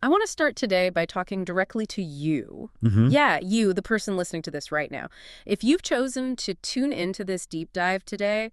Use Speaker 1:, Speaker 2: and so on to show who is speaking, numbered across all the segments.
Speaker 1: I want to start today by talking directly to you.
Speaker 2: Hmm.
Speaker 1: Yeah, you, the person listening to this right now. If you've chosen to tune into this deep dive today,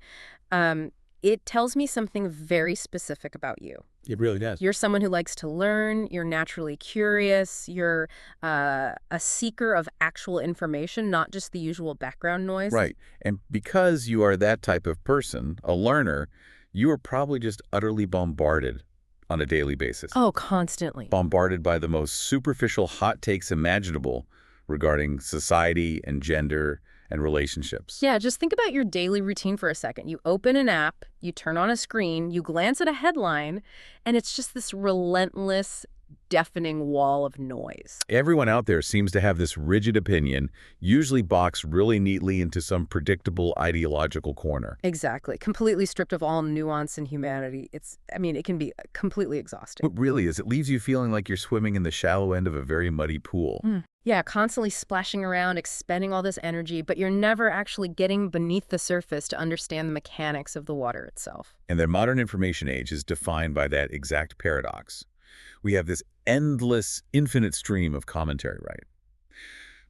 Speaker 1: um, it tells me something very specific about you.
Speaker 2: It really does.
Speaker 1: You're someone who likes to learn, you're naturally curious, you're a seeker of actual information, not just the usual background noise.
Speaker 2: Right. And because you are that type of person, a learner, you are probably just utterly bombarded on a daily basis.
Speaker 1: Oh, constantly.
Speaker 2: Bombarded by the most superficial hot takes imaginable regarding society and gender and relationships.
Speaker 1: Yeah, just think about your daily routine for a second. You open an app, you turn on a screen, you glance at a headline, and it's just this relentless, deafening wall of noise.
Speaker 2: Everyone out there seems to have this rigid opinion, usually boxed really neatly into some predictable ideological corner.
Speaker 1: Exactly. Completely stripped of all nuance and humanity. It can be completely exhausting.
Speaker 2: What really is, it leaves you feeling like you're swimming in the shallow end of a very muddy pool.
Speaker 1: Yeah, constantly splashing around, expending all this energy, but you're never actually getting beneath the surface to understand the mechanics of the water itself.
Speaker 2: And the modern information age is defined by that exact paradox. We have this endless, infinite stream of commentary, right?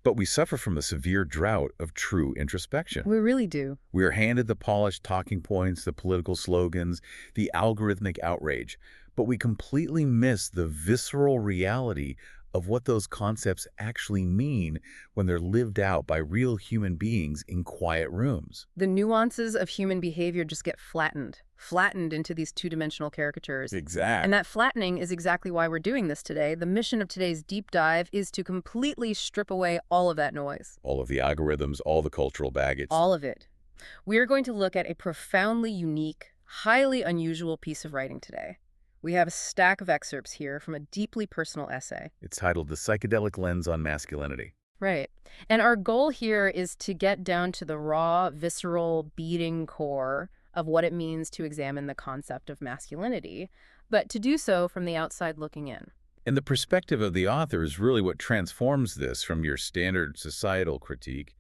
Speaker 2: But we suffer from a severe drought of true introspection.
Speaker 1: We really do.
Speaker 2: We are handed the polished talking points, the political slogans, the algorithmic outrage, but we completely miss the visceral reality of what those concepts actually mean when they're lived out by real human beings in quiet rooms.
Speaker 1: The nuances of human behavior just get flattened into these two-dimensional caricatures.
Speaker 2: Exactly.
Speaker 1: And that flattening is exactly why we're doing this today. The mission of today's deep dive is to completely strip away all of that noise.
Speaker 2: All of the algorithms, all the cultural baggage.
Speaker 1: All of it. We are going to look at a profoundly unique, highly unusual piece of writing today. We have a stack of excerpts here from a deeply personal essay.
Speaker 2: It's titled The Psychedelic Lens on Masculinity.
Speaker 1: Right. And our goal here is to get down to the raw, visceral, beating core of what it means to examine the concept of masculinity, but to do so from the outside looking in.
Speaker 2: And the perspective of the author is really what transforms this from your standard societal critique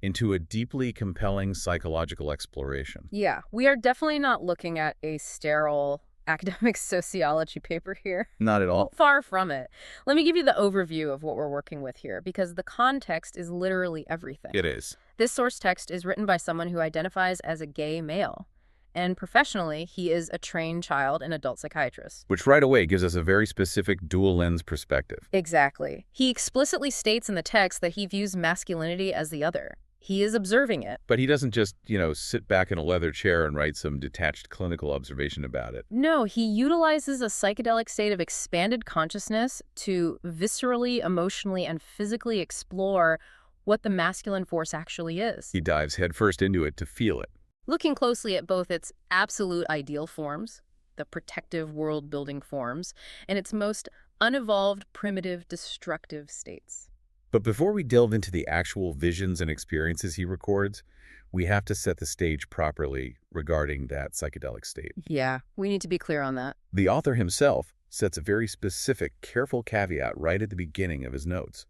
Speaker 2: into a deeply compelling psychological exploration.
Speaker 1: Yeah, we are definitely not looking at a sterile academic sociology paper here.
Speaker 2: Not at all.
Speaker 1: Far from it. Let me give you the overview of what we're working with here, because the context is literally everything.
Speaker 2: It is.
Speaker 1: This source text is written by someone who identifies as a gay male. And professionally, he is a trained child and adult psychiatrist.
Speaker 2: Which right away gives us a very specific dual lens perspective.
Speaker 1: Exactly. He explicitly states in the text that he views masculinity as the other. He is observing it.
Speaker 2: But he doesn't just, sit back in a leather chair and write some detached clinical observation about it.
Speaker 1: No, he utilizes a psychedelic state of expanded consciousness to viscerally, emotionally, and physically explore what the masculine force actually is.
Speaker 2: He dives headfirst into it to feel it.
Speaker 1: Looking closely at both its absolute ideal forms, the protective world-building forms, and its most unevolved, primitive, destructive states.
Speaker 2: But before we delve into the actual visions and experiences he records, we have to set the stage properly regarding that psychedelic state.
Speaker 1: Yeah, we need to be clear on that.
Speaker 2: The author himself sets a very specific, careful caveat right at the beginning of his notes.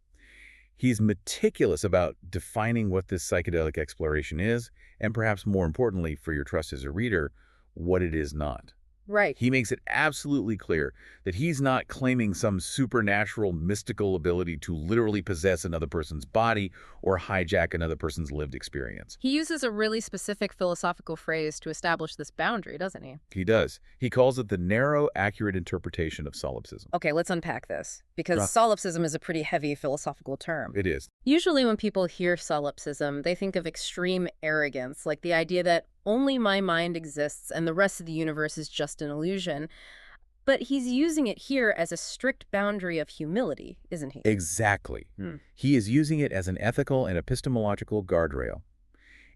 Speaker 2: He's meticulous about defining what this psychedelic exploration is, and perhaps more importantly for your trust as a reader, what it is not.
Speaker 1: Right.
Speaker 2: He makes it absolutely clear that he's not claiming some supernatural, mystical ability to literally possess another person's body or hijack another person's lived experience.
Speaker 1: He uses a really specific philosophical phrase to establish this boundary, doesn't he?
Speaker 2: He does. He calls it the narrow, accurate interpretation of solipsism.
Speaker 1: Okay, let's unpack this, because
Speaker 2: Right.
Speaker 1: solipsism is a pretty heavy philosophical term.
Speaker 2: It is.
Speaker 1: Usually when people hear solipsism, they think of extreme arrogance, like the idea that only my mind exists and the rest of the universe is just an illusion. But he's using it here as a strict boundary of humility, isn't he?
Speaker 2: Exactly. He is using it as an ethical and epistemological guardrail.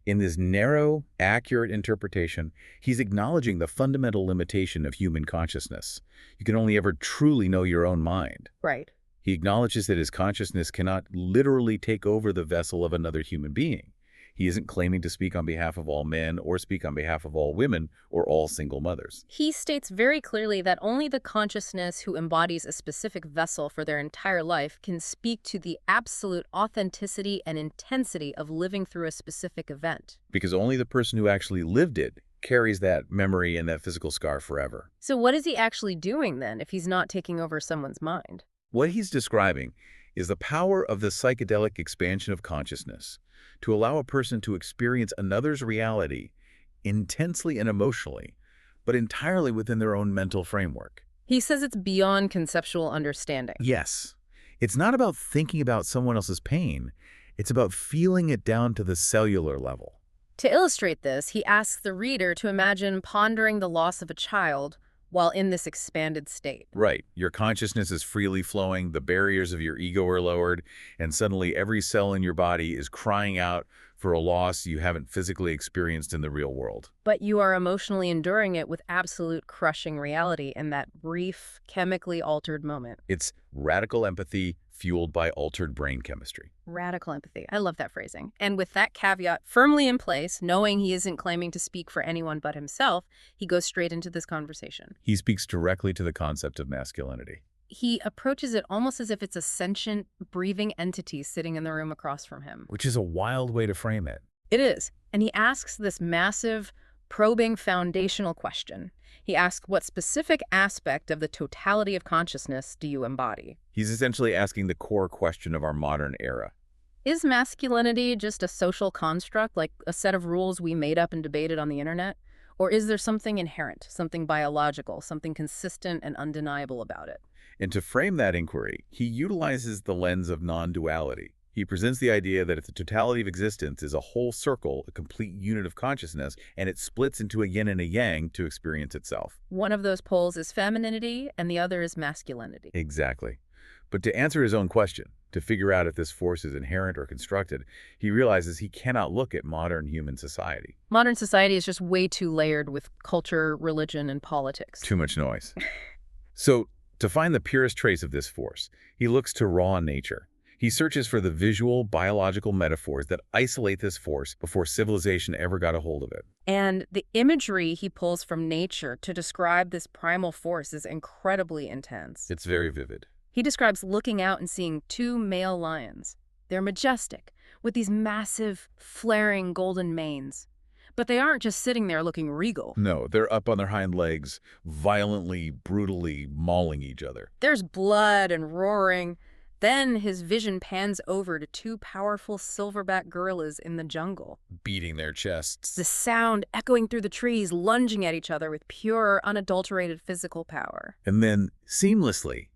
Speaker 2: In this narrow, accurate interpretation, he's acknowledging the fundamental limitation of human consciousness. You can only ever truly know your own mind.
Speaker 1: Right.
Speaker 2: He acknowledges that his consciousness cannot literally take over the vessel of another human being. He isn't claiming to speak on behalf of all men or speak on behalf of all women or all single mothers.
Speaker 1: He states very clearly that only the consciousness who embodies a specific vessel for their entire life can speak to the absolute authenticity and intensity of living through a specific event.
Speaker 2: Because only the person who actually lived it carries that memory and that physical scar forever.
Speaker 1: So what is he actually doing then if he's not taking over someone's mind?
Speaker 2: What he's describing is the power of the psychedelic expansion of consciousness to allow a person to experience another's reality intensely and emotionally, but entirely within their own mental framework.
Speaker 1: He says it's beyond conceptual understanding.
Speaker 2: Yes, it's not about thinking about someone else's pain. It's about feeling it down to the cellular level.
Speaker 1: To illustrate this, he asks the reader to imagine pondering the loss of a child while in this expanded state.
Speaker 2: Right. Your consciousness is freely flowing, the barriers of your ego are lowered, and suddenly every cell in your body is crying out for a loss you haven't physically experienced in the real world.
Speaker 1: But you are emotionally enduring it with absolute crushing reality in that brief, chemically altered moment.
Speaker 2: It's radical empathy fueled by altered brain chemistry.
Speaker 1: Radical empathy. I love that phrasing. And with that caveat firmly in place, knowing he isn't claiming to speak for anyone but himself, he goes straight into this conversation.
Speaker 2: He speaks directly to the concept of masculinity.
Speaker 1: He approaches it almost as if it's a sentient, breathing entity sitting in the room across from him.
Speaker 2: Which is a wild way to frame it.
Speaker 1: It is. And he asks this massive, probing foundational question. He asks, what specific aspect of the totality of consciousness do you embody?
Speaker 2: He's essentially asking the core question of our modern era.
Speaker 1: Is masculinity just a social construct, like a set of rules we made up and debated on the internet? Or is there something inherent, something biological, something consistent and undeniable about it?
Speaker 2: And to frame that inquiry, he utilizes the lens of non-duality. He presents the idea that if the totality of existence is a whole circle, a complete unit of consciousness, and it splits into a yin and a yang to experience itself.
Speaker 1: One of those poles is femininity, and the other is masculinity.
Speaker 2: Exactly. But to answer his own question, to figure out if this force is inherent or constructed, he realizes he cannot look at modern human society.
Speaker 1: Modern society is just way too layered with culture, religion, and politics.
Speaker 2: Too much noise. So, to find the purest trace of this force, he looks to raw nature. He searches for the visual, biological metaphors that isolate this force before civilization ever got a hold of it.
Speaker 1: And the imagery he pulls from nature to describe this primal force is incredibly intense.
Speaker 2: It's very vivid.
Speaker 1: He describes looking out and seeing two male lions. They're majestic, with these massive, flaring golden manes. But they aren't just sitting there looking regal.
Speaker 2: No, they're up on their hind legs, violently, brutally mauling each other.
Speaker 1: There's blood and roaring. Then his vision pans over to two powerful silverback gorillas in the jungle,
Speaker 2: Beating their chests.
Speaker 1: the sound echoing through the trees, lunging at each other with pure, unadulterated physical power.
Speaker 2: And then, seamlessly,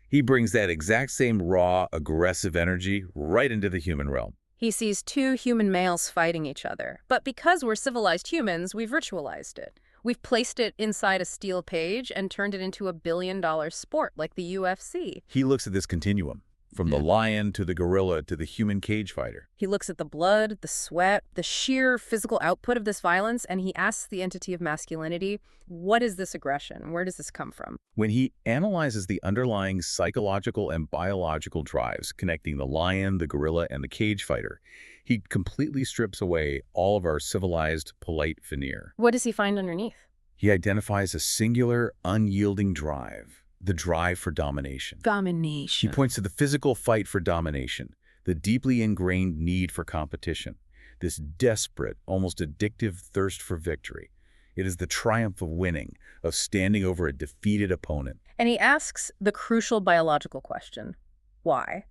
Speaker 2: he brings that exact same raw, aggressive energy right into the human realm.
Speaker 1: He sees two human males fighting each other. But because we're civilized humans, we've ritualized it. We've placed it inside a steel cage and turned it into a billion-dollar sport like the UFC.
Speaker 2: He looks at this continuum, from the lion to the gorilla to the human cage fighter.
Speaker 1: He looks at the blood, the sweat, the sheer physical output of this violence, and he asks the entity of masculinity, what is this aggression? Where does this come from?
Speaker 2: When he analyzes the underlying psychological and biological drives connecting the lion, the gorilla, and the cage fighter, he completely strips away all of our civilized, polite veneer.
Speaker 1: What does he find underneath?
Speaker 2: He identifies a singular, unyielding drive. The drive for domination. He
Speaker 1: Domination.
Speaker 2: points to the physical fight for domination, the deeply ingrained need for competition, this desperate, almost addictive thirst for victory. It is the triumph of winning, of standing over a defeated opponent.
Speaker 1: And he asks the crucial biological question, why?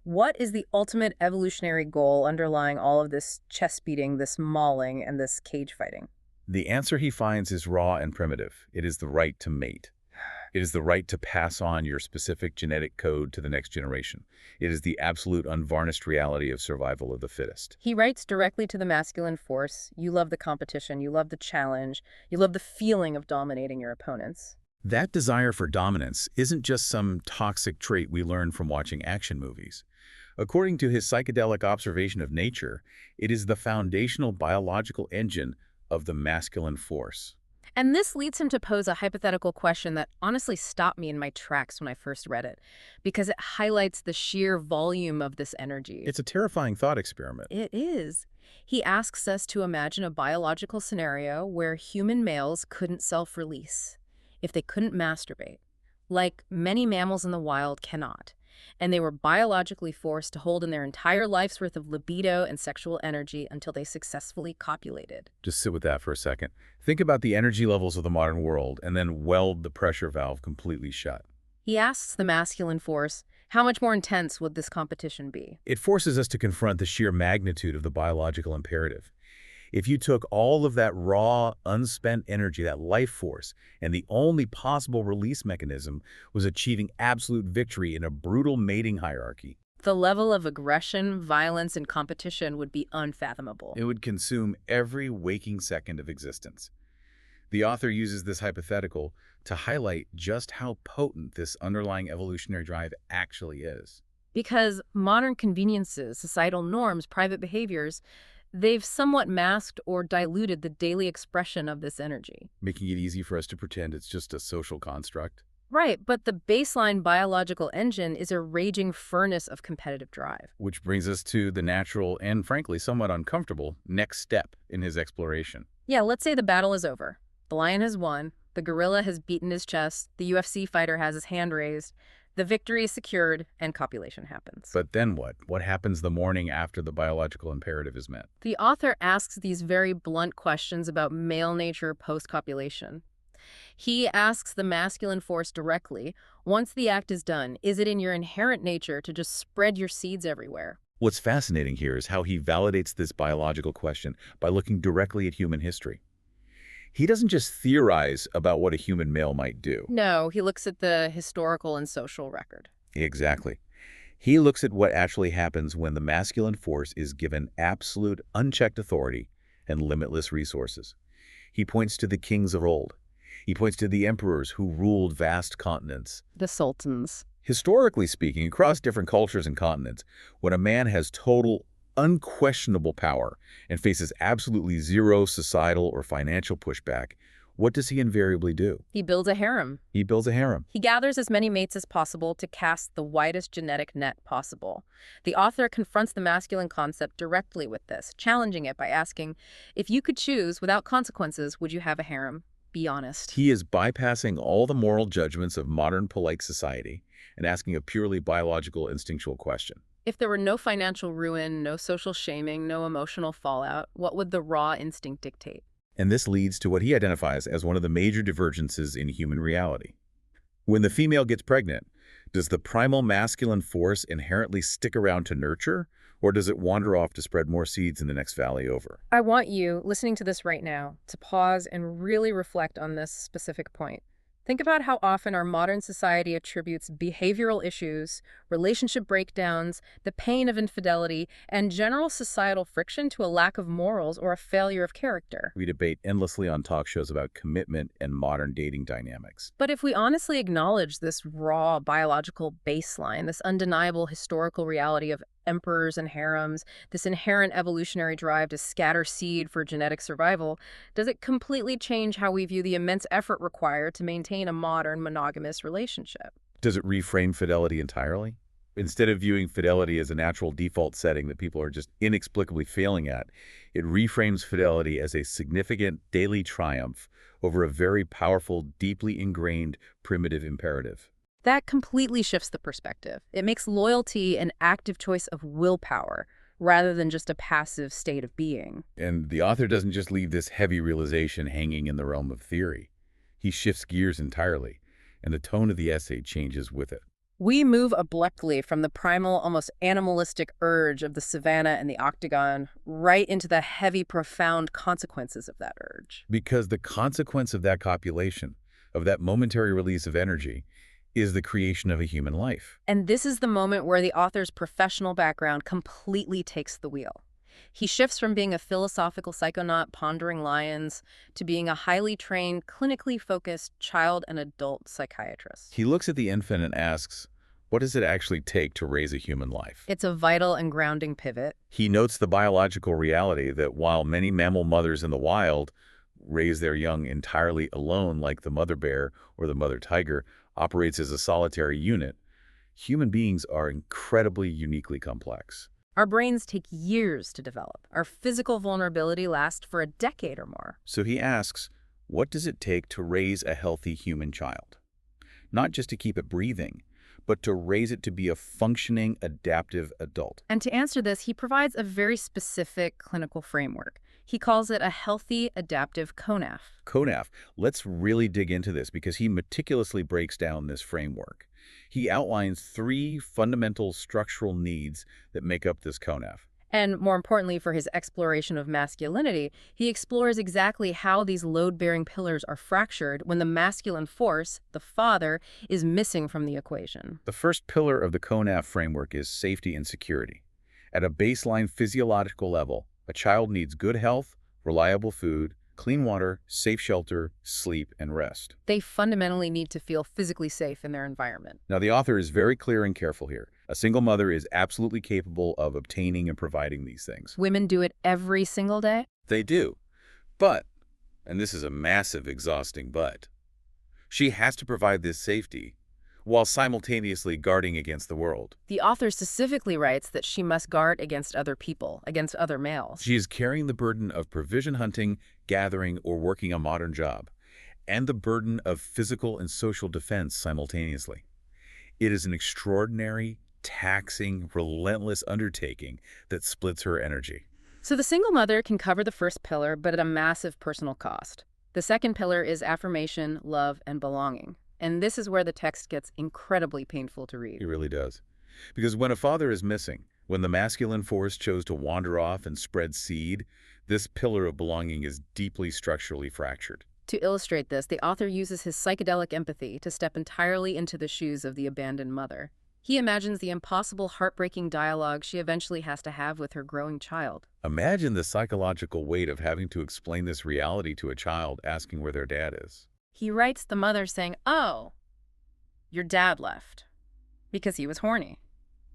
Speaker 1: What is the ultimate evolutionary goal underlying all of this chest beating, this mauling, and this cage fighting?
Speaker 2: The answer he finds is raw and primitive. It is the right to mate. It is the right to pass on your specific genetic code to the next generation. It is the absolute unvarnished reality of survival of the fittest.
Speaker 1: He writes directly to the masculine force, you love the competition, you love the challenge, you love the feeling of dominating your opponents.
Speaker 2: That desire for dominance isn't just some toxic trait we learn from watching action movies. According to his psychedelic observation of nature, it is the foundational biological engine of the masculine force.
Speaker 1: And this leads him to pose a hypothetical question that honestly stopped me in my tracks when I first read it, because it highlights the sheer volume of this energy.
Speaker 2: It's a terrifying thought experiment.
Speaker 1: It is. He asks us to imagine a biological scenario where human males couldn't self-release, if they couldn't masturbate, like many mammals in the wild cannot. and they were biologically forced to hold in their entire life's worth of libido and sexual energy until they successfully copulated.
Speaker 2: Just sit with that for a second. Think about the energy levels of the modern world and then weld the pressure valve completely shut.
Speaker 1: He asks the masculine force, how much more intense would this competition be?
Speaker 2: It forces us to confront the sheer magnitude of the biological imperative. If you took all of that raw, unspent energy, that life force, and the only possible release mechanism was achieving absolute victory in a brutal mating hierarchy,
Speaker 1: The level of aggression, violence, and competition would be unfathomable.
Speaker 2: it would consume every waking second of existence. The author uses this hypothetical to highlight just how potent this underlying evolutionary drive actually is,
Speaker 1: Because modern conveniences, societal norms, private behaviors, they've somewhat masked or diluted the daily expression of this energy.
Speaker 2: making it easy for us to pretend it's just a social construct.
Speaker 1: Right, but the baseline biological engine is a raging furnace of competitive drive.
Speaker 2: Which brings us to the natural and, frankly, somewhat uncomfortable next step in his exploration.
Speaker 1: Yeah, let's say the battle is over. The lion has won, the gorilla has beaten his chest, the UFC fighter has his hand raised, the victory is secured, and copulation happens.
Speaker 2: But then what? What happens the morning after the biological imperative is met?
Speaker 1: The author asks these very blunt questions about male nature post-copulation. He asks the masculine force directly, once the act is done, is it in your inherent nature to just spread your seeds everywhere?
Speaker 2: What's fascinating here is how he validates this biological question by looking directly at human history. He doesn't just theorize about what a human male might do.
Speaker 1: No, he looks at the historical and social record.
Speaker 2: Exactly. He looks at what actually happens when the masculine force is given absolute, unchecked authority and limitless resources. He points to the kings of old. He points to the emperors who ruled vast continents.
Speaker 1: The sultans.
Speaker 2: Historically speaking, across different cultures and continents, when a man has total, unquestionable power and faces absolutely zero societal or financial pushback, what does he invariably do?
Speaker 1: He builds a harem.
Speaker 2: He builds a harem.
Speaker 1: He gathers as many mates as possible to cast the widest genetic net possible. The author confronts the masculine concept directly with this, challenging it by asking, if you could choose without consequences, would you have a harem? Be honest.
Speaker 2: He is bypassing all the moral judgments of modern polite society and asking a purely biological, instinctual question.
Speaker 1: If there were no financial ruin, no social shaming, no emotional fallout, what would the raw instinct dictate?
Speaker 2: And this leads to what he identifies as one of the major divergences in human reality. When the female gets pregnant, does the primal masculine force inherently stick around to nurture, or does it wander off to spread more seeds in the next valley over?
Speaker 1: I want you, listening to this right now, to pause and really reflect on this specific point. Think about how often our modern society attributes behavioral issues, relationship breakdowns, the pain of infidelity, and general societal friction to a lack of morals or a failure of character.
Speaker 2: We debate endlessly on talk shows about commitment and modern dating dynamics.
Speaker 1: But if we honestly acknowledge this raw biological baseline, this undeniable historical reality of emperors and harems, this inherent evolutionary drive to scatter seed for genetic survival, does it completely change how we view the immense effort required to maintain a modern monogamous relationship?
Speaker 2: Does it reframe fidelity entirely? Instead of viewing fidelity as a natural default setting that people are just inexplicably failing at, it reframes fidelity as a significant daily triumph over a very powerful, deeply ingrained, primitive imperative.
Speaker 1: That completely shifts the perspective. It makes loyalty an active choice of willpower rather than just a passive state of being.
Speaker 2: And the author doesn't just leave this heavy realization hanging in the realm of theory. He shifts gears entirely, and the tone of the essay changes with it.
Speaker 1: We move abruptly from the primal, almost animalistic urge of the savanna and the octagon right into the heavy, profound consequences of that urge.
Speaker 2: Because the consequence of that copulation, of that momentary release of energy, is the creation of a human life.
Speaker 1: And this is the moment where the author's professional background completely takes the wheel. He shifts from being a philosophical psychonaut pondering lions to being a highly trained, clinically focused child and adult psychiatrist.
Speaker 2: He looks at the infant and asks, what does it actually take to raise a human life?
Speaker 1: It's a vital and grounding pivot.
Speaker 2: He notes the biological reality that while many mammal mothers in the wild raise their young entirely alone, like the mother bear or the mother tiger operates as a solitary unit, human beings are incredibly uniquely complex.
Speaker 1: Our brains take years to develop. Our physical vulnerability lasts for a decade or more.
Speaker 2: So he asks, what does it take to raise a healthy human child? Not just to keep it breathing, but to raise it to be a functioning, adaptive adult.
Speaker 1: And to answer this, he provides a very specific clinical framework. He calls it a healthy adaptive CONAF.
Speaker 2: Konaf, let's really dig into this because he meticulously breaks down this framework. He outlines three fundamental structural needs that make up this Konaf.
Speaker 1: And more importantly, for his exploration of masculinity, he explores exactly how these load-bearing pillars are fractured when the masculine force, the father, is missing from the equation.
Speaker 2: The first pillar of the Konaf framework is safety and security. At a baseline physiological level, a child needs good health, reliable food, clean water, safe shelter, sleep, and rest.
Speaker 1: They fundamentally need to feel physically safe in their environment.
Speaker 2: Now, the author is very clear and careful here. A single mother is absolutely capable of obtaining and providing these things.
Speaker 1: Women do it every single day?
Speaker 2: They do. But, and this is a massive, exhausting but, she has to provide this safety while simultaneously guarding against the world.
Speaker 1: The author specifically writes that she must guard against other people, against other males.
Speaker 2: She is carrying the burden of provision hunting, gathering, or working a modern job, and the burden of physical and social defense simultaneously. It is an extraordinary, taxing, relentless undertaking that splits her energy.
Speaker 1: So the single mother can cover the first pillar, but at a massive personal cost. The second pillar is affirmation, love, and belonging. And this is where the text gets incredibly painful to read.
Speaker 2: It really does. Because when a father is missing, when the masculine force chose to wander off and spread seed, this pillar of belonging is deeply structurally fractured.
Speaker 1: To illustrate this, the author uses his psychedelic empathy to step entirely into the shoes of the abandoned mother. He imagines the impossible, heartbreaking dialogue she eventually has to have with her growing child.
Speaker 2: Imagine the psychological weight of having to explain this reality to a child asking where their dad is.
Speaker 1: He writes the mother saying, "Oh, your dad left because he was horny,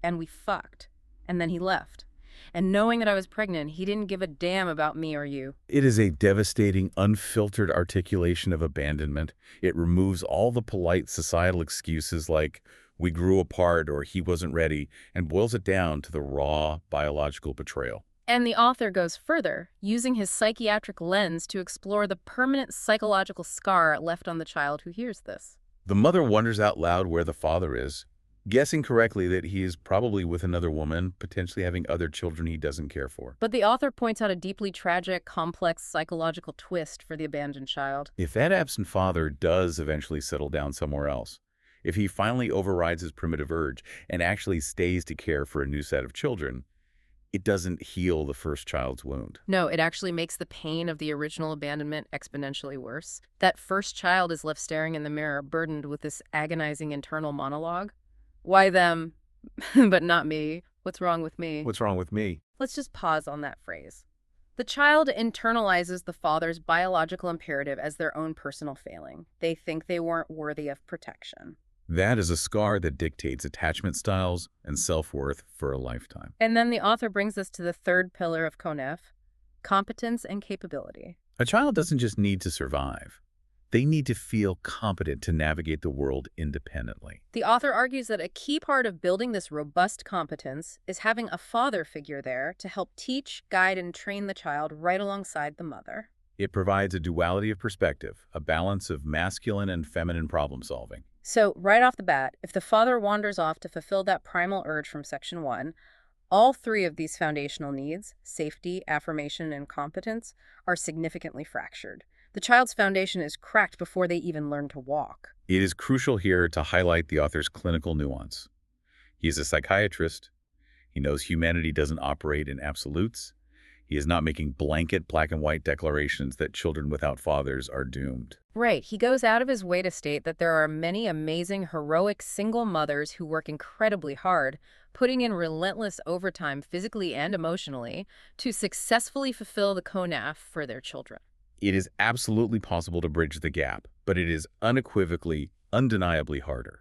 Speaker 1: and we fucked, and then he left. And knowing that I was pregnant, he didn't give a damn about me or you."
Speaker 2: It is a devastating, unfiltered articulation of abandonment. It removes all the polite societal excuses like, we grew apart or he wasn't ready, and boils it down to the raw biological betrayal.
Speaker 1: And the author goes further, using his psychiatric lens to explore the permanent psychological scar left on the child who hears this.
Speaker 2: The mother wonders out loud where the father is, guessing correctly that he is probably with another woman, potentially having other children he doesn't care for.
Speaker 1: But the author points out a deeply tragic, complex psychological twist for the abandoned child.
Speaker 2: If that absent father does eventually settle down somewhere else, if he finally overrides his primitive urge and actually stays to care for a new set of children, it doesn't heal the first child's wound.
Speaker 1: No, it actually makes the pain of the original abandonment exponentially worse. That first child is left staring in the mirror, burdened with this agonizing internal monologue. Why them, but not me? What's wrong with me?
Speaker 2: What's wrong with me?
Speaker 1: Let's just pause on that phrase. The child internalizes the father's biological imperative as their own personal failing. They think they weren't worthy of protection.
Speaker 2: That is a scar that dictates attachment styles and self-worth for a lifetime.
Speaker 1: And then the author brings us to the third pillar of CONEF, competence and capability.
Speaker 2: A child doesn't just need to survive. They need to feel competent to navigate the world independently.
Speaker 1: The author argues that a key part of building this robust competence is having a father figure there to help teach, guide, and train the child right alongside the mother.
Speaker 2: It provides a duality of perspective, a balance of masculine and feminine problem solving.
Speaker 1: So, right off the bat, if the father wanders off to fulfill that primal urge from Section 1, all three of these foundational needs, safety, affirmation, and competence, are significantly fractured. The child's foundation is cracked before they even learn to walk.
Speaker 2: It is crucial here to highlight the author's clinical nuance. He is a psychiatrist. He knows humanity doesn't operate in absolutes. He is not making blanket black and white declarations that children without fathers are doomed.
Speaker 1: Right. He goes out of his way to state that there are many amazing, heroic single mothers who work incredibly hard, putting in relentless overtime physically and emotionally to successfully fulfill the CONAF for their children.
Speaker 2: It is absolutely possible to bridge the gap, but it is unequivocally, undeniably harder.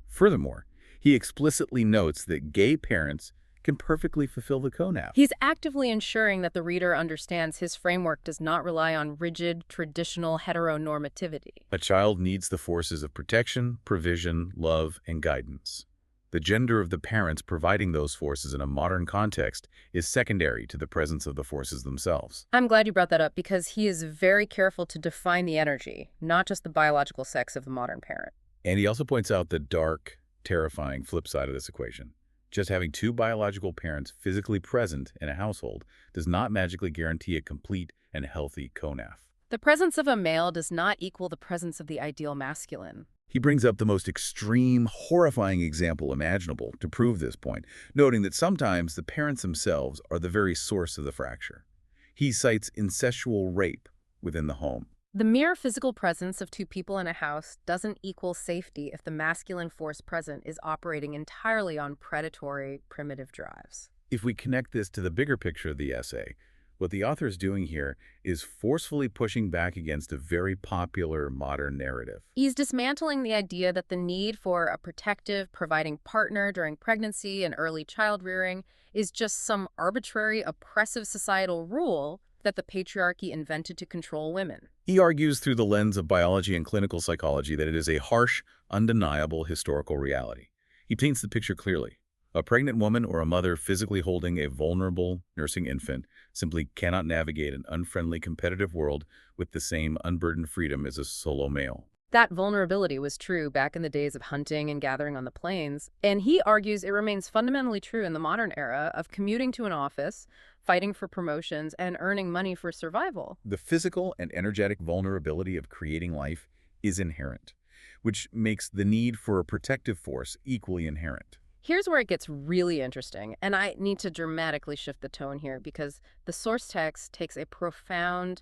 Speaker 2: Furthermore, he explicitly notes that gay parents can perfectly fulfill the CONAF.
Speaker 1: He's actively ensuring that the reader understands his framework does not rely on rigid, traditional heteronormativity.
Speaker 2: A child needs the forces of protection, provision, love, and guidance. The gender of the parents providing those forces in a modern context is secondary to the presence of the forces themselves.
Speaker 1: I'm glad you brought that up because he is very careful to define the energy, not just the biological sex of the modern parent.
Speaker 2: And he also points out the dark, terrifying flip side of this equation. Just having two biological parents physically present in a household does not magically guarantee a complete and healthy conaf.
Speaker 1: The presence of a male does not equal the presence of the ideal masculine.
Speaker 2: He brings up the most extreme, horrifying example imaginable to prove this point, noting that sometimes the parents themselves are the very source of the fracture. He cites incestual rape within the home.
Speaker 1: The mere physical presence of two people in a house doesn't equal safety if the masculine force present is operating entirely on predatory, primitive drives.
Speaker 2: If we connect this to the bigger picture of the essay, what the author is doing here is forcefully pushing back against a very popular modern narrative.
Speaker 1: He's dismantling the idea that the need for a protective, providing partner during pregnancy and early child rearing is just some arbitrary, oppressive societal rule that the patriarchy invented to control women.
Speaker 2: He argues through the lens of biology and clinical psychology that it is a harsh, undeniable historical reality. He paints the picture clearly. A pregnant woman or a mother physically holding a vulnerable nursing infant simply cannot navigate an unfriendly competitive world with the same unburdened freedom as a solo male.
Speaker 1: That vulnerability was true back in the days of hunting and gathering on the plains, and he argues it remains fundamentally true in the modern era of commuting to an office, fighting for promotions, and earning money for survival.
Speaker 2: The physical and energetic vulnerability of creating life is inherent, which makes the need for a protective force equally inherent.
Speaker 1: Here's where it gets really interesting, and I need to dramatically shift the tone here because the source text takes a profound,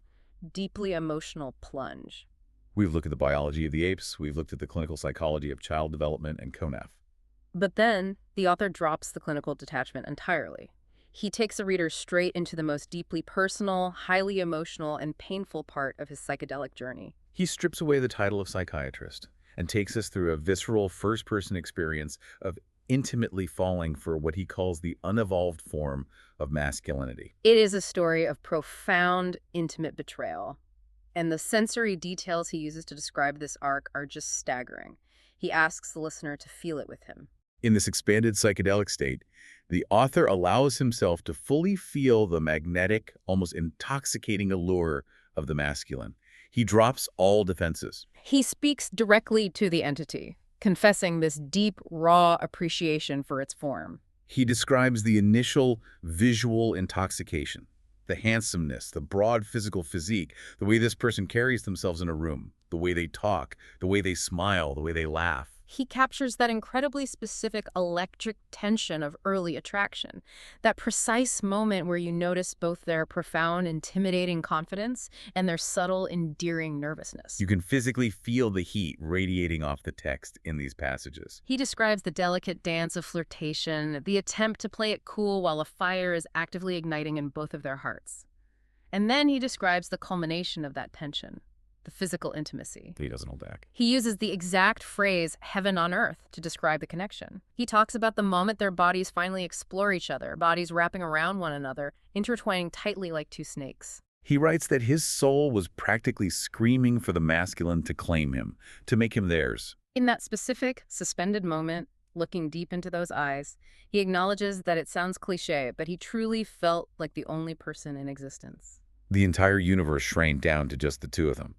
Speaker 1: deeply emotional plunge.
Speaker 2: We've looked at the biology of the apes, we've looked at the clinical psychology of child development and CONAF.
Speaker 1: But then, the author drops the clinical detachment entirely. He takes the reader straight into the most deeply personal, highly emotional, and painful part of his psychedelic journey.
Speaker 2: He strips away the title of psychiatrist and takes us through a visceral first-person experience of intimately falling for what he calls the unevolved form of masculinity.
Speaker 1: It is a story of profound, intimate betrayal. And the sensory details he uses to describe this arc are just staggering. He asks the listener to feel it with him.
Speaker 2: In this expanded psychedelic state, the author allows himself to fully feel the magnetic, almost intoxicating allure of the masculine. He drops all defenses.
Speaker 1: He speaks directly to the entity, confessing this deep, raw appreciation for its form.
Speaker 2: He describes the initial visual intoxication, the handsomeness, the broad physical physique, the way this person carries themselves in a room, the way they talk, the way they smile, the way they laugh.
Speaker 1: He captures that incredibly specific electric tension of early attraction, that precise moment where you notice both their profound, intimidating confidence and their subtle, endearing nervousness.
Speaker 2: You can physically feel the heat radiating off the text in these passages.
Speaker 1: He describes the delicate dance of flirtation, the attempt to play it cool while a fire is actively igniting in both of their hearts. And then he describes the culmination of that tension. The physical intimacy.
Speaker 2: He doesn't hold back.
Speaker 1: He uses the exact phrase, heaven on earth, to describe the connection. He talks about the moment their bodies finally explore each other, bodies wrapping around one another, intertwining tightly like two snakes.
Speaker 2: He writes that his soul was practically screaming for the masculine to claim him, to make him theirs.
Speaker 1: In that specific, suspended moment, looking deep into those eyes, he acknowledges that it sounds cliché, but he truly felt like the only person in existence.
Speaker 2: The entire universe shrank down to just the two of them.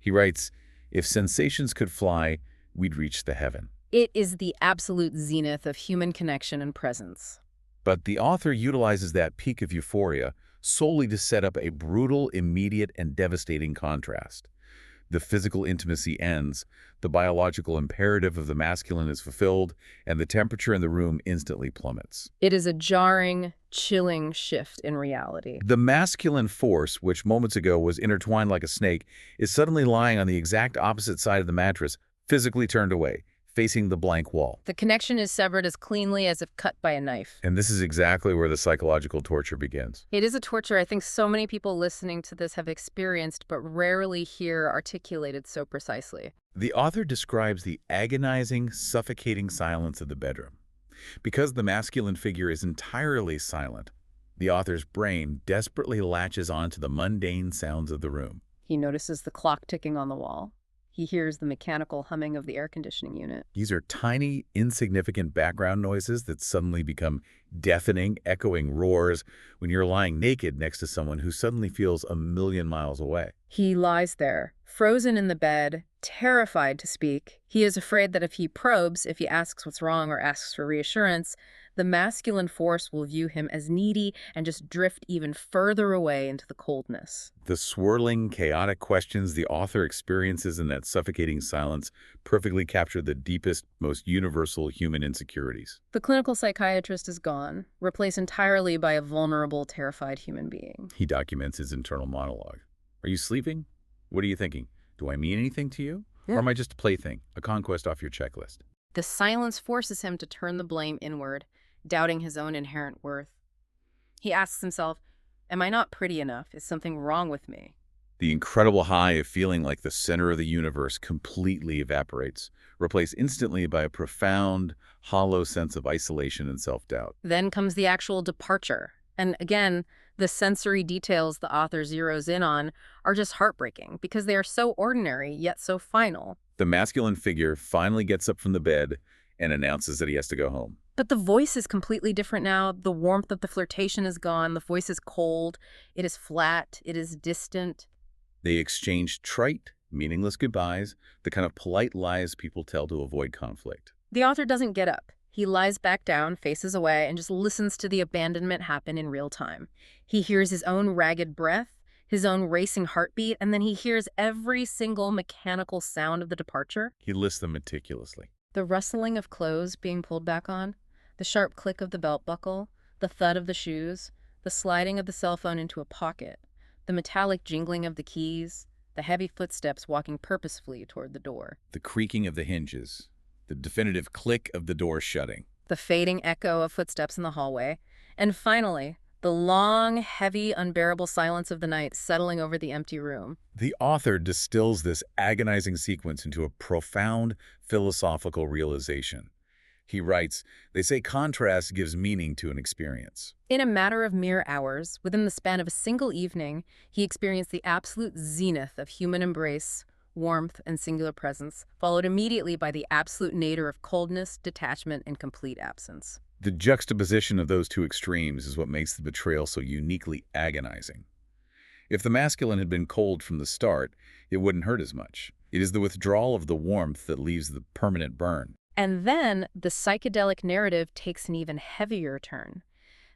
Speaker 2: He writes, if sensations could fly, we'd reach the heaven.
Speaker 1: It is the absolute zenith of human connection and presence.
Speaker 2: But the author utilizes that peak of euphoria solely to set up a brutal, immediate, and devastating contrast. The physical intimacy ends, the biological imperative of the masculine is fulfilled, and the temperature in the room instantly plummets.
Speaker 1: It is a jarring, chilling shift in reality.
Speaker 2: The masculine force, which moments ago was intertwined like a snake, is suddenly lying on the exact opposite side of the mattress, physically turned away, facing the blank wall.
Speaker 1: The connection is severed as cleanly as if cut by a knife.
Speaker 2: And this is exactly where the psychological torture begins.
Speaker 1: It is a torture I think so many people listening to this have experienced, but rarely hear articulated so precisely.
Speaker 2: The author describes the agonizing, suffocating silence of the bedroom. Because the masculine figure is entirely silent, the author's brain desperately latches onto the mundane sounds of the room.
Speaker 1: He notices the clock ticking on the wall. He hears the mechanical humming of the air conditioning unit.
Speaker 2: These are tiny, insignificant background noises that suddenly become deafening, echoing roars when you're lying naked next to someone who suddenly feels a million miles away.
Speaker 1: He lies there, Frozen in the bed, terrified to speak, he is afraid that if he probes, if he asks what's wrong or asks for reassurance, the masculine force will view him as needy and just drift even further away into the coldness.
Speaker 2: The swirling, chaotic questions the author experiences in that suffocating silence perfectly capture the deepest, most universal human insecurities.
Speaker 1: The clinical psychiatrist is gone, replaced entirely by a vulnerable, terrified human being.
Speaker 2: He documents his internal monologue. Are you sleeping? What are you thinking? Do I mean anything to you?
Speaker 1: Yeah.
Speaker 2: Or am I just a plaything, a conquest off your checklist?
Speaker 1: The silence forces him to turn the blame inward, doubting his own inherent worth. He asks himself, am I not pretty enough? Is something wrong with me?
Speaker 2: The incredible high of feeling like the center of the universe completely evaporates, replaced instantly by a profound, hollow sense of isolation and self-doubt.
Speaker 1: Then comes the actual departure. And again, the sensory details the author zeroes in on are just heartbreaking because they are so ordinary yet so final.
Speaker 2: The masculine figure finally gets up from the bed and announces that he has to go home.
Speaker 1: But the voice is completely different now. The warmth of the flirtation is gone. The voice is cold. It is flat. It is distant.
Speaker 2: They exchange trite, meaningless goodbyes, the kind of polite lies people tell to avoid conflict.
Speaker 1: The author doesn't get up. He lies back down, faces away, and just listens to the abandonment happen in real time. He hears his own ragged breath, his own racing heartbeat, and then he hears every single mechanical sound of the departure.
Speaker 2: He lists them meticulously.
Speaker 1: The rustling of clothes being pulled back on, the sharp click of the belt buckle, the thud of the shoes, the sliding of the cell phone into a pocket, the metallic jingling of the keys, the heavy footsteps walking purposefully toward the door.
Speaker 2: The creaking of the hinges, the definitive click of the door shutting.
Speaker 1: The fading echo of footsteps in the hallway, and finally, the long, heavy, unbearable silence of the night settling over the empty room.
Speaker 2: The author distills this agonizing sequence into a profound philosophical realization. He writes, they say contrast gives meaning to an experience.
Speaker 1: In a matter of mere hours, within the span of a single evening, he experienced the absolute zenith of human embrace, warmth, and singular presence, followed immediately by the absolute nadir of coldness, detachment, and complete absence.
Speaker 2: The juxtaposition of those two extremes is what makes the betrayal so uniquely agonizing. If the masculine had been cold from the start, it wouldn't hurt as much. It is the withdrawal of the warmth that leaves the permanent burn.
Speaker 1: And then the psychedelic narrative takes an even heavier turn.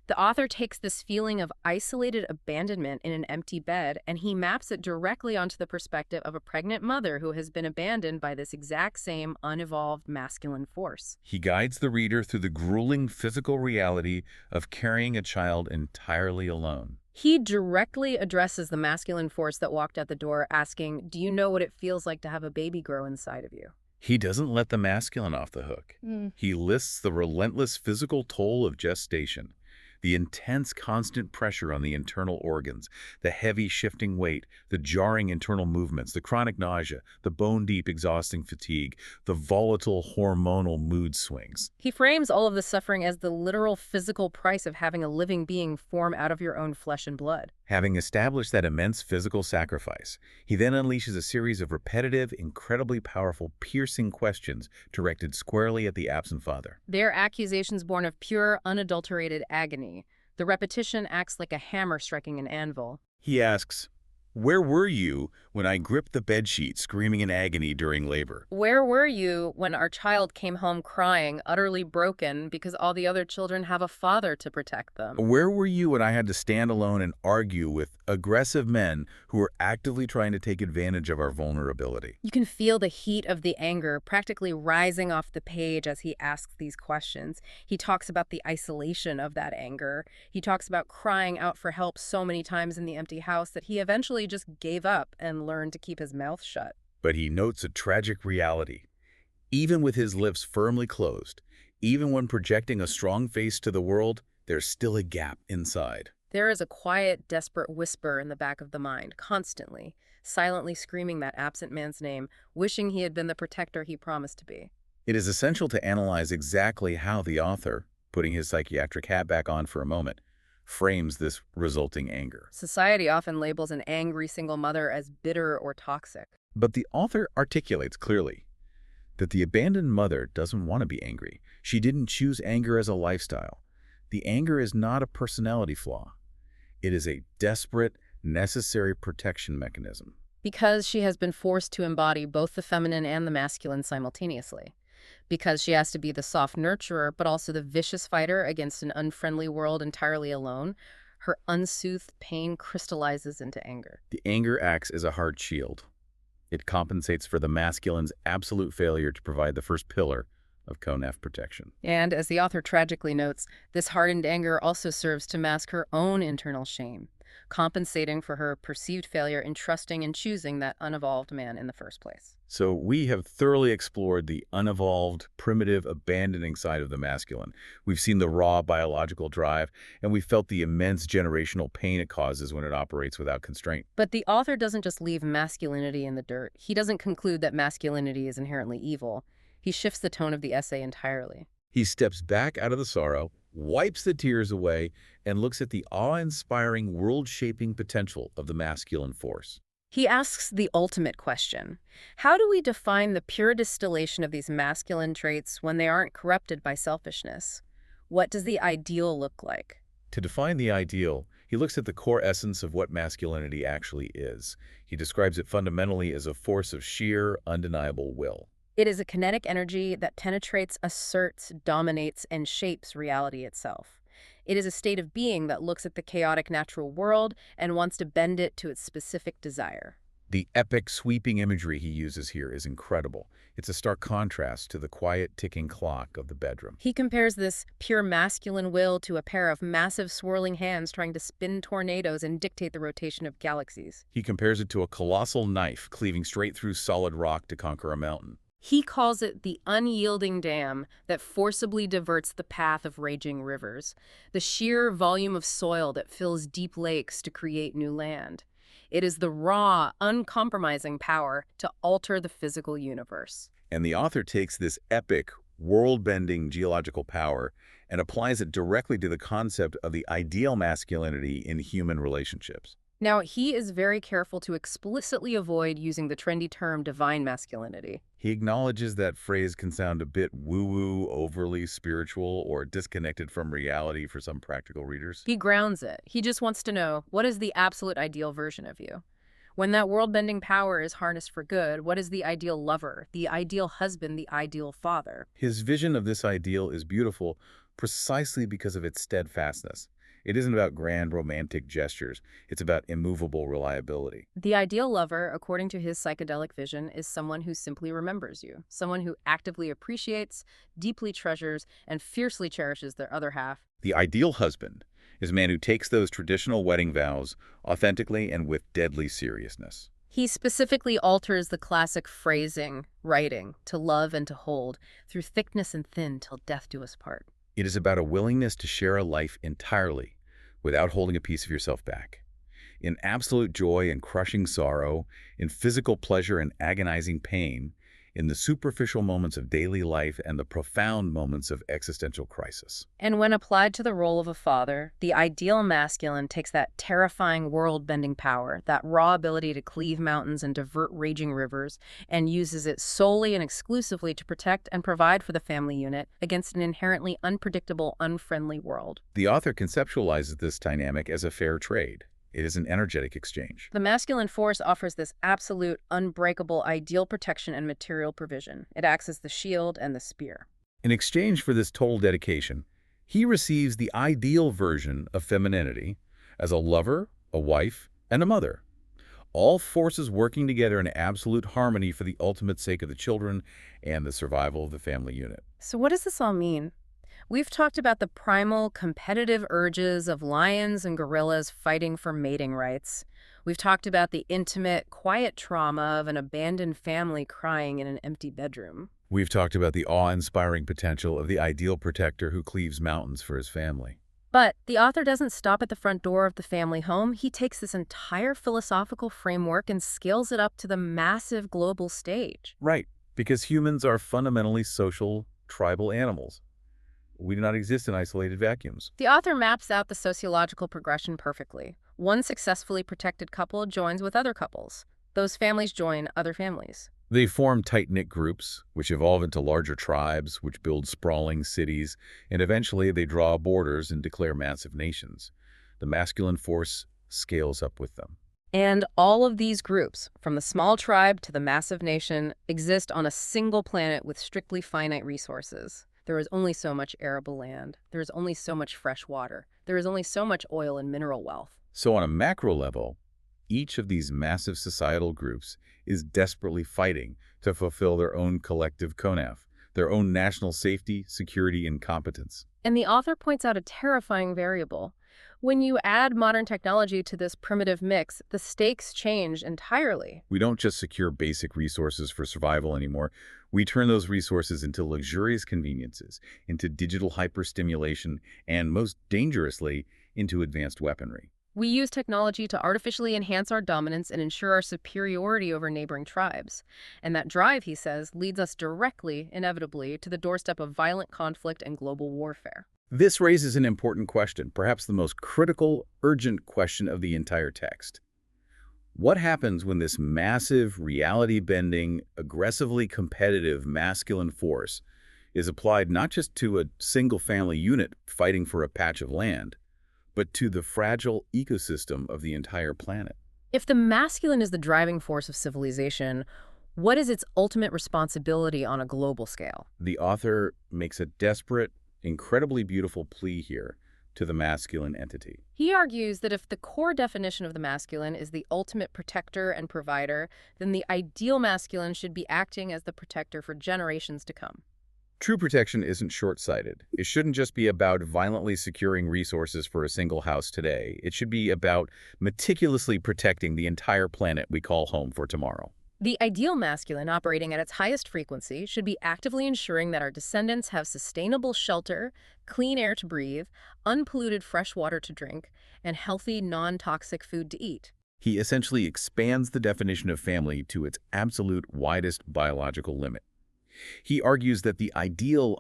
Speaker 1: The author takes this feeling of isolated abandonment in an empty bed and he maps it directly onto the perspective of a pregnant mother who has been abandoned by this exact same unevolved masculine force.
Speaker 2: He guides the reader through the grueling physical reality of carrying a child entirely alone.
Speaker 1: He directly addresses the masculine force that walked out the door, asking, do you know what it feels like to have a baby grow inside of you?
Speaker 2: He doesn't let the masculine off the hook. He lists the relentless physical toll of gestation, the intense constant pressure on the internal organs, the heavy shifting weight, the jarring internal movements, the chronic nausea, the bone-deep exhausting fatigue, the volatile hormonal mood swings.
Speaker 1: He frames all of the suffering as the literal physical price of having a living being form out of your own flesh and blood.
Speaker 2: Having established that immense physical sacrifice, he then unleashes a series of repetitive, incredibly powerful, piercing questions directed squarely at the absent father.
Speaker 1: They're accusations born of pure, unadulterated agony. The repetition acts like a hammer striking an anvil.
Speaker 2: He asks, "Where were you when I gripped the bedsheet screaming in agony during labor?
Speaker 1: Where were you when our child came home crying, utterly broken, because all the other children have a father to protect them?
Speaker 2: Where were you when I had to stand alone and argue with aggressive men who were actively trying to take advantage of our vulnerability?"
Speaker 1: You can feel the heat of the anger practically rising off the page as he asks these questions. He talks about the isolation of that anger. He talks about crying out for help so many times in the empty house that he eventually just gave up and learned to keep his mouth shut.
Speaker 2: But he notes a tragic reality. Even with his lips firmly closed, even when projecting a strong face to the world, there's still a gap inside.
Speaker 1: There is a quiet, desperate whisper in the back of the mind, constantly, silently screaming that absent man's name, wishing he had been the protector he promised to be.
Speaker 2: It is essential to analyze exactly how the author, putting his psychiatric hat back on for a moment, frames this resulting anger.
Speaker 1: Society often labels an angry single mother as bitter or toxic.
Speaker 2: But the author articulates clearly that the abandoned mother doesn't want to be angry. She didn't choose anger as a lifestyle. The anger is not a personality flaw. It is a desperate, necessary protection mechanism.
Speaker 1: Because she has been forced to embody both the feminine and the masculine simultaneously. Because she has to be the soft nurturer, but also the vicious fighter against an unfriendly world entirely alone, her unsoothed pain crystallizes into anger.
Speaker 2: The anger acts as a hard shield. It compensates for the masculine's absolute failure to provide the first pillar of Konef protection.
Speaker 1: And as the author tragically notes, this hardened anger also serves to mask her own internal shame, compensating for her perceived failure in trusting and choosing that unevolved man in the first place.
Speaker 2: So we have thoroughly explored the unevolved, primitive, abandoning side of the masculine. We've seen the raw biological drive, and we felt the immense generational pain it causes when it operates without constraint.
Speaker 1: But the author doesn't just leave masculinity in the dirt. He doesn't conclude that masculinity is inherently evil. He shifts the tone of the essay entirely.
Speaker 2: He steps back out of the sorrow, wipes the tears away, and looks at the awe-inspiring, world-shaping potential of the masculine force.
Speaker 1: He asks the ultimate question. How do we define the pure distillation of these masculine traits when they aren't corrupted by selfishness? What does the ideal look like?
Speaker 2: To define the ideal, he looks at the core essence of what masculinity actually is. He describes it fundamentally as a force of sheer, undeniable will.
Speaker 1: It is a kinetic energy that penetrates, asserts, dominates, and shapes reality itself. It is a state of being that looks at the chaotic natural world and wants to bend it to its specific desire.
Speaker 2: The epic, sweeping imagery he uses here is incredible. It's a stark contrast to the quiet, ticking clock of the bedroom.
Speaker 1: He compares this pure masculine will to a pair of massive swirling hands trying to spin tornadoes and dictate the rotation of galaxies.
Speaker 2: He compares it to a colossal knife cleaving straight through solid rock to conquer a mountain.
Speaker 1: He calls it the unyielding dam that forcibly diverts the path of raging rivers, the sheer volume of soil that fills deep lakes to create new land. It is the raw, uncompromising power to alter the physical universe.
Speaker 2: And the author takes this epic, world-bending geological power and applies it directly to the concept of the ideal masculinity in human relationships.
Speaker 1: Now, he is very careful to explicitly avoid using the trendy term divine masculinity.
Speaker 2: He acknowledges that phrase can sound a bit woo-woo, overly spiritual, or disconnected from reality for some practical readers.
Speaker 1: He grounds it. He just wants to know, what is the absolute ideal version of you? When that world-bending power is harnessed for good, what is the ideal lover, the ideal husband, the ideal father?
Speaker 2: His vision of this ideal is beautiful precisely because of its steadfastness. It isn't about grand romantic gestures. It's about immovable reliability.
Speaker 1: The ideal lover, according to his psychedelic vision, is someone who simply remembers you, someone who actively appreciates, deeply treasures, and fiercely cherishes their other half.
Speaker 2: The ideal husband is a man who takes those traditional wedding vows authentically and with deadly seriousness.
Speaker 1: He specifically alters the classic phrasing, writing, to love and to hold, through thickness and thin till death do us part.
Speaker 2: It is about a willingness to share a life entirely without holding a piece of yourself back. In absolute joy and crushing sorrow, in physical pleasure and agonizing pain, in the superficial moments of daily life and the profound moments of existential crisis.
Speaker 1: And when applied to the role of a father, the ideal masculine takes that terrifying world-bending power, that raw ability to cleave mountains and divert raging rivers, and uses it solely and exclusively to protect and provide for the family unit against an inherently unpredictable, unfriendly world.
Speaker 2: The author conceptualizes this dynamic as a fair trade. It is an energetic exchange.
Speaker 1: The masculine force offers this absolute, unbreakable, ideal protection and material provision. It acts as the shield and the spear.
Speaker 2: In exchange for this total dedication, he receives the ideal version of femininity as a lover, a wife, and a mother. All forces working together in absolute harmony for the ultimate sake of the children and the survival of the family unit.
Speaker 1: So what does this all mean? We've talked about the primal, competitive urges of lions and gorillas fighting for mating rights. We've talked about the intimate, quiet trauma of an abandoned family crying in an empty bedroom.
Speaker 2: We've talked about the awe-inspiring potential of the ideal protector who cleaves mountains for his family.
Speaker 1: But the author doesn't stop at the front door of the family home. He takes this entire philosophical framework and scales it up to the massive global stage.
Speaker 2: Right, because humans are fundamentally social, tribal animals. We do not exist in isolated vacuums.
Speaker 1: The author maps out the sociological progression perfectly. One successfully protected couple joins with other couples. Those families join other families.
Speaker 2: They form tight-knit groups, which evolve into larger tribes, which build sprawling cities, and eventually they draw borders and declare massive nations. The masculine force scales up with them.
Speaker 1: And all of these groups, from the small tribe to the massive nation, exist on a single planet with strictly finite resources. There is only so much arable land. There is only so much fresh water. There is only so much oil and mineral wealth.
Speaker 2: So on a macro level, each of these massive societal groups is desperately fighting to fulfill their own collective CONAF, their own national safety, security, and competence.
Speaker 1: And the author points out a terrifying variable. When you add modern technology to this primitive mix, the stakes change entirely.
Speaker 2: We don't just secure basic resources for survival anymore. We turn those resources into luxurious conveniences, into digital hyperstimulation, and most dangerously, into advanced weaponry.
Speaker 1: We use technology to artificially enhance our dominance and ensure our superiority over neighboring tribes. And that drive, he says, leads us directly, inevitably, to the doorstep of violent conflict and global warfare.
Speaker 2: This raises an important question, perhaps the most critical, urgent question of the entire text. What happens when this massive, reality-bending, aggressively competitive masculine force is applied not just to a single-family unit fighting for a patch of land, but to the fragile ecosystem of the entire planet?
Speaker 1: If the masculine is the driving force of civilization, what is its ultimate responsibility on a global scale?
Speaker 2: The author makes a desperate, incredibly beautiful plea here to the masculine entity.
Speaker 1: He argues that if the core definition of the masculine is the ultimate protector and provider, then the ideal masculine should be acting as the protector for generations to come.
Speaker 2: True protection isn't short-sighted. It shouldn't just be about violently securing resources for a single house today. It should be about meticulously protecting the entire planet we call home for tomorrow.
Speaker 1: The ideal masculine operating at its highest frequency should be actively ensuring that our descendants have sustainable shelter, clean air to breathe, unpolluted fresh water to drink, and healthy, non-toxic food to eat.
Speaker 2: He essentially expands the definition of family to its absolute widest biological limit. He argues that the ideal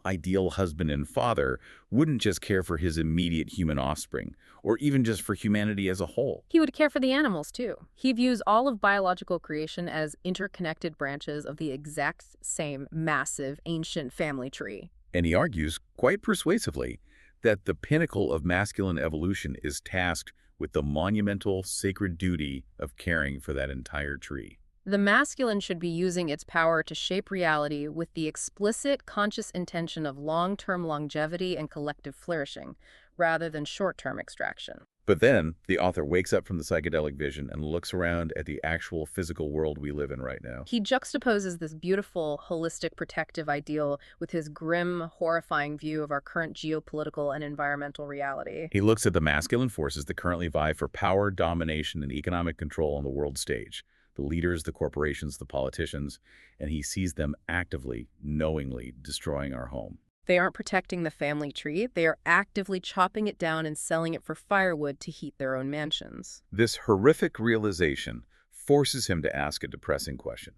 Speaker 2: husband and father wouldn't just care for his immediate human offspring, or even just for humanity as a whole.
Speaker 1: He would care for the animals, too. He views all of biological creation as interconnected branches of the exact same massive, ancient family tree.
Speaker 2: And he argues, quite persuasively, that the pinnacle of masculine evolution is tasked with the monumental, sacred duty of caring for that entire tree.
Speaker 1: The masculine should be using its power to shape reality with the explicit, conscious intention of long-term longevity and collective flourishing, rather than short-term extraction.
Speaker 2: But then, the author wakes up from the psychedelic vision and looks around at the actual physical world we live in right now.
Speaker 1: He juxtaposes this beautiful, holistic, protective ideal with his grim, horrifying view of our current geopolitical and environmental reality.
Speaker 2: He looks at the masculine forces that currently vie for power, domination, and economic control on the world stage. The leaders, the corporations, the politicians, and he sees them actively, knowingly destroying our home.
Speaker 1: They aren't protecting the family tree. They are actively chopping it down and selling it for firewood to heat their own mansions.
Speaker 2: This horrific realization forces him to ask a depressing question.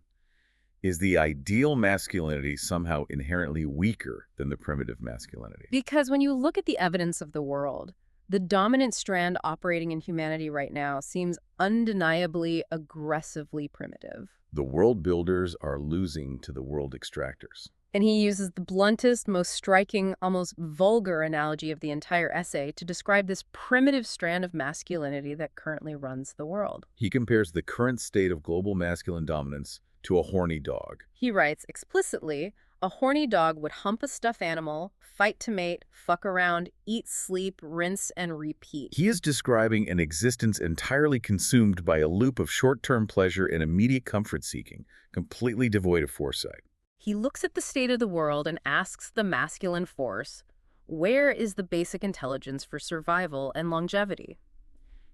Speaker 2: Is the ideal masculinity somehow inherently weaker than the primitive masculinity?
Speaker 1: Because when you look at the evidence of the world, the dominant strand operating in humanity right now seems undeniably aggressively primitive.
Speaker 2: The world builders are losing to the world extractors.
Speaker 1: And he uses the bluntest, most striking, almost vulgar analogy of the entire essay to describe this primitive strand of masculinity that currently runs the world.
Speaker 2: He compares the current state of global masculine dominance to a horny dog.
Speaker 1: He writes explicitly, a horny dog would hump a stuffed animal, fight to mate, fuck around, eat, sleep, rinse, and repeat.
Speaker 2: He is describing an existence entirely consumed by a loop of short-term pleasure and immediate comfort-seeking, completely devoid of foresight.
Speaker 1: He looks at the state of the world and asks the masculine force, where is the basic intelligence for survival and longevity?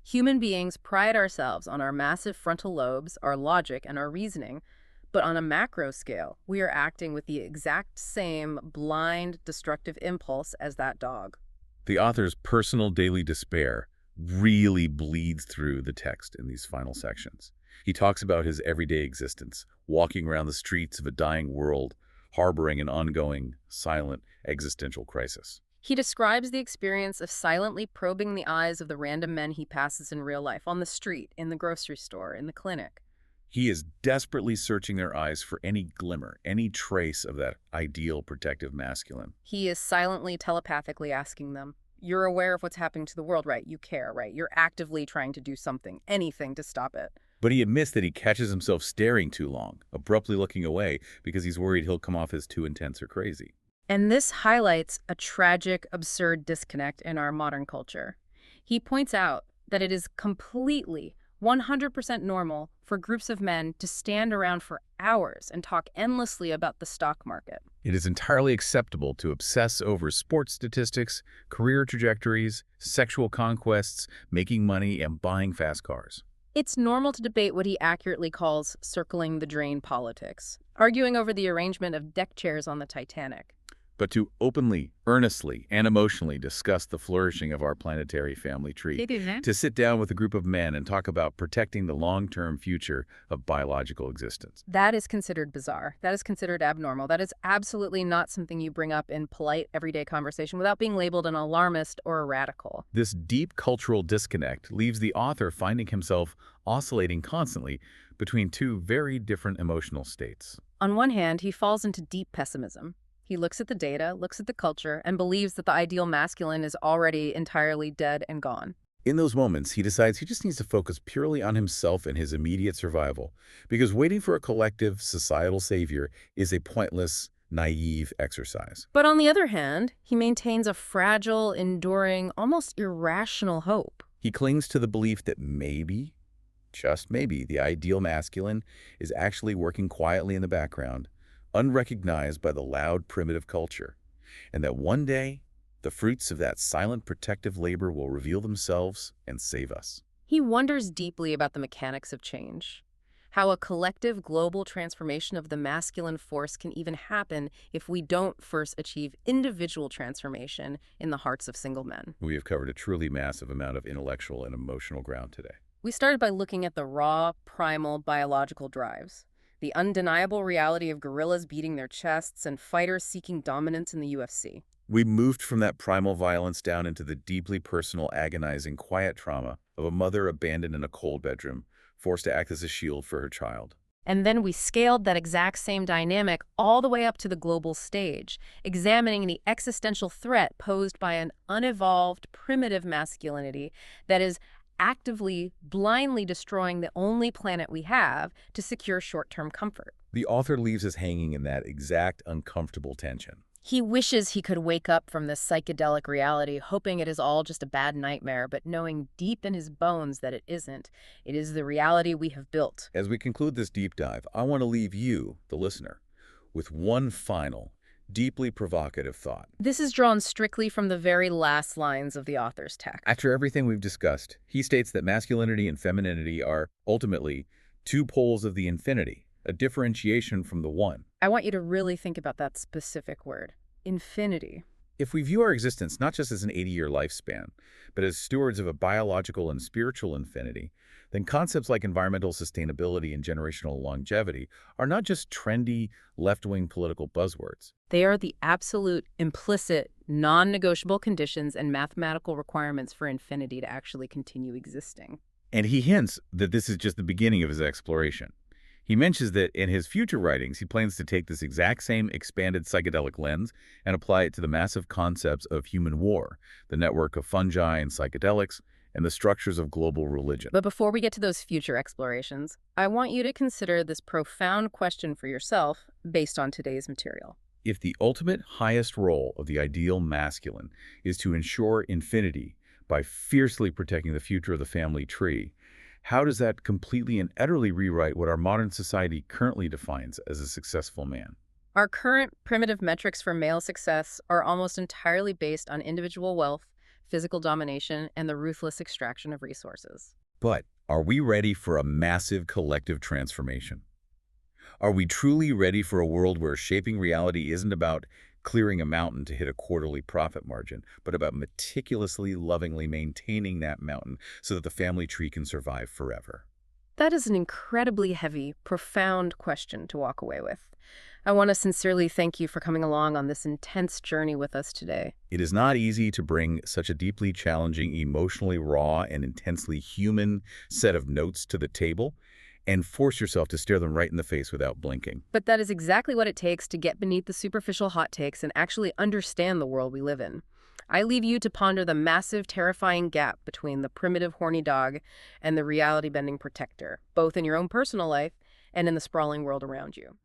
Speaker 1: Human beings pride ourselves on our massive frontal lobes, our logic, and our reasoning, but on a macro scale, we are acting with the exact same blind, destructive impulse as that dog.
Speaker 2: The author's personal daily despair really bleeds through the text in these final sections. He talks about his everyday existence, walking around the streets of a dying world, harboring an ongoing, silent, existential crisis.
Speaker 1: He describes the experience of silently probing the eyes of the random men he passes in real life, on the street, in the grocery store, in the clinic.
Speaker 2: He is desperately searching their eyes for any glimmer, any trace of that ideal protective masculine.
Speaker 1: He is silently, telepathically asking them, You're aware of what's happening to the world, right? You care, right? You're actively trying to do something, anything to stop it.
Speaker 2: But he admits that he catches himself staring too long, abruptly looking away because he's worried he'll come off as too intense or crazy.
Speaker 1: And this highlights a tragic, absurd disconnect in our modern culture. He points out that it is completely 100% normal for groups of men to stand around for hours and talk endlessly about the stock market.
Speaker 2: It is entirely acceptable to obsess over sports statistics, career trajectories, sexual conquests, making money, and buying fast cars.
Speaker 1: It's normal to debate what he accurately calls circling the drain politics, arguing over the arrangement of deck chairs on the Titanic.
Speaker 2: But to openly, earnestly, and emotionally discuss the flourishing of our planetary family tree, to sit down with a group of men and talk about protecting the long-term future of biological existence.
Speaker 1: That is considered bizarre. That is considered abnormal. That is absolutely not something you bring up in polite, everyday conversation without being labeled an alarmist or a radical.
Speaker 2: This deep cultural disconnect leaves the author finding himself oscillating constantly between two very different emotional states.
Speaker 1: On one hand, he falls into deep pessimism. He looks at the data, looks at the culture, and believes that the ideal masculine is already entirely dead and gone.
Speaker 2: In those moments, he decides he just needs to focus purely on himself and his immediate survival, because waiting for a collective, societal savior is a pointless, naive exercise.
Speaker 1: But on the other hand, he maintains a fragile, enduring, almost irrational hope.
Speaker 2: He clings to the belief that maybe, just maybe, the ideal masculine is actually working quietly in the background, unrecognized by the loud, primitive culture, and that one day, the fruits of that silent protective labor will reveal themselves and save us.
Speaker 1: He wonders deeply about the mechanics of change, how a collective global transformation of the masculine force can even happen if we don't first achieve individual transformation in the hearts of single men.
Speaker 2: We have covered a truly massive amount of intellectual and emotional ground today.
Speaker 1: We started by looking at the raw, primal biological drives, the undeniable reality of gorillas beating their chests and fighters seeking dominance in the UFC.
Speaker 2: We moved from that primal violence down into the deeply personal, agonizing, quiet trauma of a mother abandoned in a cold bedroom, forced to act as a shield for her child.
Speaker 1: And then we scaled that exact same dynamic all the way up to the global stage, examining the existential threat posed by an unevolved, primitive masculinity that is actively, blindly destroying the only planet we have to secure short-term comfort.
Speaker 2: The author leaves us hanging in that exact uncomfortable tension.
Speaker 1: He wishes he could wake up from this psychedelic reality, hoping it is all just a bad nightmare, but knowing deep in his bones that it isn't. It is the reality we have built.
Speaker 2: As we conclude this deep dive, I want to leave you, the listener, with one final, deeply provocative thought.
Speaker 1: This is drawn strictly from the very last lines of the author's text.
Speaker 2: After everything we've discussed, he states that masculinity and femininity are, ultimately, two poles of the infinity, a differentiation from the one.
Speaker 1: I want you to really think about that specific word, infinity.
Speaker 2: If we view our existence not just as an 80-year lifespan, but as stewards of a biological and spiritual infinity, then concepts like environmental sustainability and generational longevity are not just trendy, left-wing political buzzwords.
Speaker 1: They are the absolute, implicit, non-negotiable conditions and mathematical requirements for infinity to actually continue existing.
Speaker 2: And he hints that this is just the beginning of his exploration. He mentions that in his future writings, he plans to take this exact same expanded psychedelic lens and apply it to the massive concepts of human war, the network of fungi and psychedelics, and the structures of global religion.
Speaker 1: But before we get to those future explorations, I want you to consider this profound question for yourself based on today's material.
Speaker 2: If the ultimate highest role of the ideal masculine is to ensure infinity by fiercely protecting the future of the family tree, how does that completely and utterly rewrite what our modern society currently defines as a successful man?
Speaker 1: Our current primitive metrics for male success are almost entirely based on individual wealth, physical domination, and the ruthless extraction of resources.
Speaker 2: But are we ready for a massive collective transformation? Are we truly ready for a world where shaping reality isn't about clearing a mountain to hit a quarterly profit margin, but about meticulously, lovingly maintaining that mountain so that the family tree can survive forever?
Speaker 1: That is an incredibly heavy, profound question to walk away with. I want to sincerely thank you for coming along on this intense journey with us today.
Speaker 2: It is not easy to bring such a deeply challenging, emotionally raw, and intensely human set of notes to the table and force yourself to stare them right in the face without blinking.
Speaker 1: But that is exactly what it takes to get beneath the superficial hot takes and actually understand the world we live in. I leave you to ponder the massive, terrifying gap between the primitive horny dog and the reality-bending protector, both in your own personal life and in the sprawling world around you.